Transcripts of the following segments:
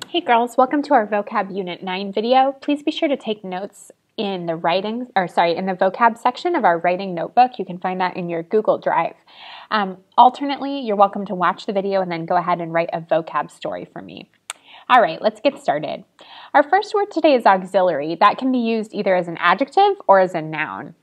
Hey girls, welcome to our Vocab Unit 9 video. Please be sure to take notes in the in the vocab section of our writing notebook. You can find that in your Google Drive. Alternately, you're welcome to watch the video and then go ahead and write a vocab story for me. All right, let's get started. Our first word today is auxiliary. That can be used either as an adjective or as a noun.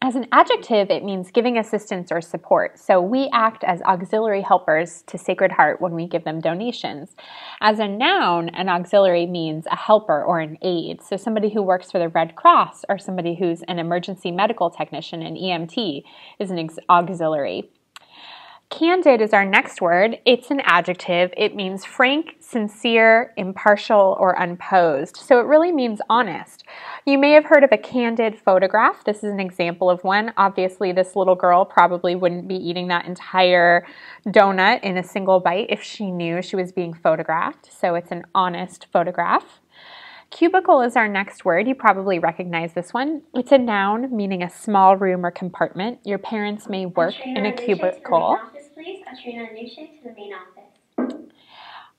As an adjective, it means giving assistance or support. So we act as auxiliary helpers to Sacred Heart when we give them donations. As a noun, an auxiliary means a helper or an aide. So somebody who works for the Red Cross or somebody who's an emergency medical technician, an EMT, is an auxiliary. Candid is our next word. It's an adjective. It means frank, sincere, impartial, or unposed. So it really means honest. You may have heard of a candid photograph. This is an example of one. Obviously, this little girl probably wouldn't be eating that entire donut in a single bite if she knew she was being photographed. So it's an honest photograph. Cubicle is our next word. You probably recognize this one. It's a noun meaning a small room or compartment. Your parents may work in a cubicle.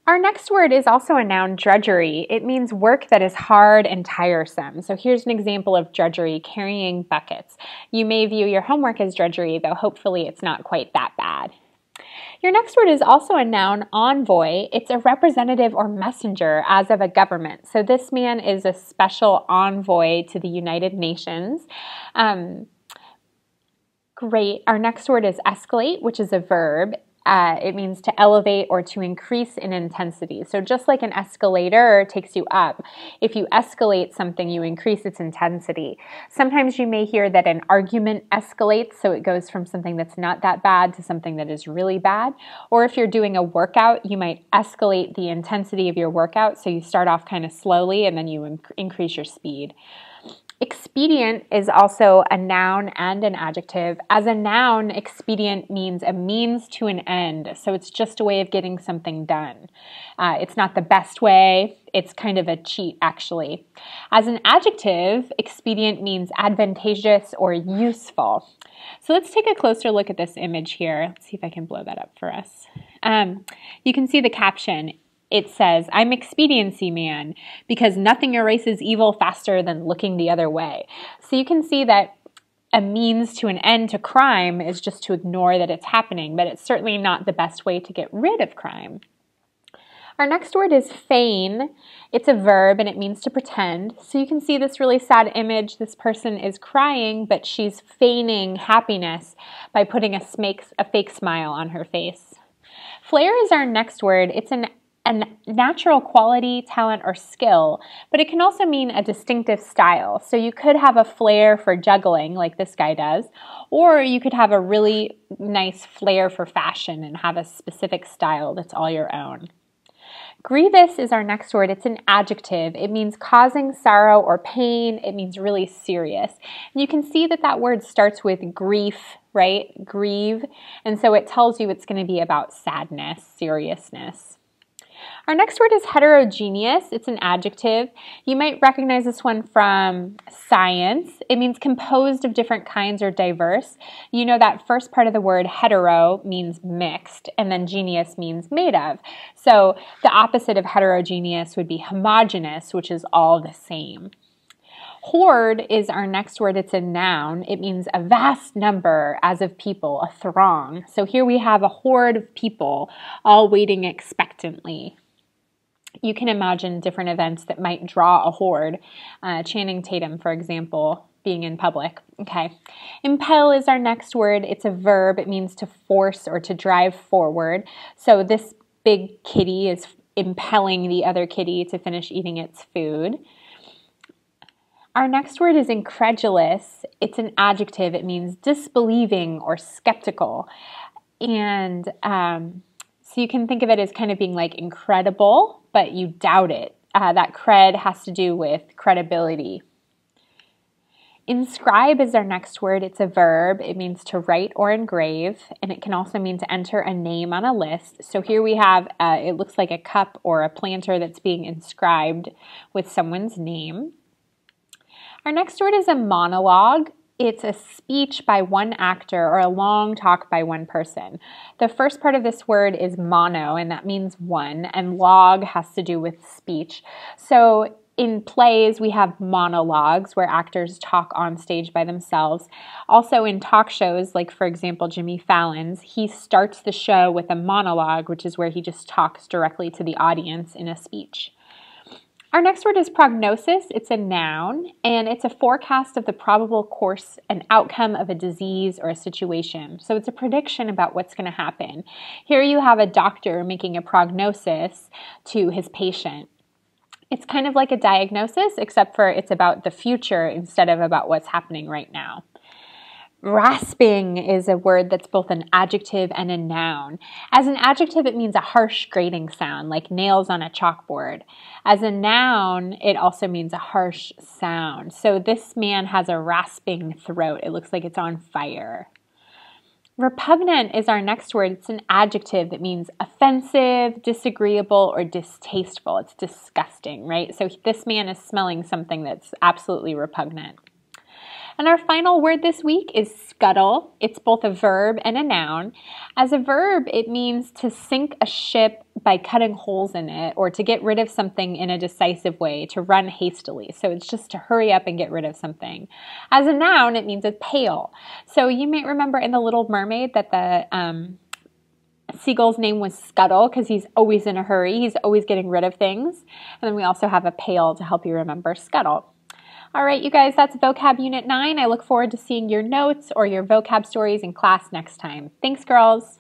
Our next word is also a noun, drudgery. It means work that is hard and tiresome. So here's an example of drudgery, carrying buckets. You may view your homework as drudgery, though hopefully it's not quite that bad. Your next word is also a noun, envoy. It's a representative or messenger as of a government. So this man is a special envoy to the United Nations. Great. Our next word is escalate, which is a verb. It means to elevate or to increase in intensity. So just like an escalator takes you up, if you escalate something, you increase its intensity. Sometimes you may hear that an argument escalates, so it goes from something that's not that bad to something that is really bad. Or if you're doing a workout, you might escalate the intensity of your workout, so you start off kind of slowly and then you increase your speed. Expedient is also a noun and an adjective. As a noun, expedient means a means to an end. So it's just a way of getting something done. It's not the best way. It's kind of a cheat, actually. As an adjective, expedient means advantageous or useful. So let's take a closer look at this image here. Let's see if I can blow that up for us. You can see the caption. It says, "I'm expediency man because nothing erases evil faster than looking the other way." So you can see that a means to an end to crime is just to ignore that it's happening, but it's certainly not the best way to get rid of crime. Our next word is feign. It's a verb and it means to pretend. So you can see this really sad image. This person is crying, but she's feigning happiness by putting a fake smile on her face. Flair is our next word. It's a natural quality, talent, or skill, but it can also mean a distinctive style. So you could have a flair for juggling, like this guy does, or you could have a really nice flair for fashion and have a specific style that's all your own. Grievous is our next word. It's an adjective. It means causing sorrow or pain. It means really serious. And you can see that that word starts with grief, right? Grieve. And so it tells you it's going to be about sadness, seriousness. Our next word is heterogeneous. It's an adjective. You might recognize this one from science. It means composed of different kinds or diverse. You know that first part of the word hetero means mixed, and then genius means made of. So the opposite of heterogeneous would be homogeneous, which is all the same. Horde is our next word. It's a noun. It means a vast number, as of people, a throng. So here we have a horde of people all waiting expectantly. You can imagine different events that might draw a horde. Channing Tatum, for example, being in public. Okay. Impel is our next word. It's a verb. It means to force or to drive forward. So this big kitty is impelling the other kitty to finish eating its food. Our next word is incredulous. It's an adjective. It means disbelieving or skeptical. And so you can think of it as kind of being like incredible, but you doubt it. That cred has to do with credibility. Inscribe is our next word. It's a verb. It means to write or engrave, and it can also mean to enter a name on a list. So here we have, it looks like a cup or a planter that's being inscribed with someone's name. Our next word is a monologue. It's a speech by one actor or a long talk by one person. The first part of this word is mono, and that means one, and log has to do with speech. So in plays, we have monologues where actors talk on stage by themselves. Also in talk shows, like for example, Jimmy Fallon's, he starts the show with a monologue, which is where he just talks directly to the audience in a speech. Our next word is prognosis. It's a noun, and it's a forecast of the probable course and outcome of a disease or a situation. So it's a prediction about what's going to happen. Here you have a doctor making a prognosis to his patient. It's kind of like a diagnosis, except for it's about the future instead of about what's happening right now. Rasping is a word that's both an adjective and a noun. As an adjective, it means a harsh grating sound, like nails on a chalkboard. As a noun, it also means a harsh sound. So this man has a rasping throat. It looks like it's on fire. Repugnant is our next word. It's an adjective that means offensive, disagreeable, or distasteful. It's disgusting, right? So this man is smelling something that's absolutely repugnant. And our final word this week is scuttle. It's both a verb and a noun. As a verb, it means to sink a ship by cutting holes in it, or to get rid of something in a decisive way, to run hastily. So it's just to hurry up and get rid of something. As a noun, it means a pail. So you may remember in The Little Mermaid that the seagull's name was Scuttle because he's always in a hurry. He's always getting rid of things. And then we also have a pail to help you remember scuttle. All right, you guys, that's Vocab Unit 9. I look forward to seeing your notes or your vocab stories in class next time. Thanks, girls.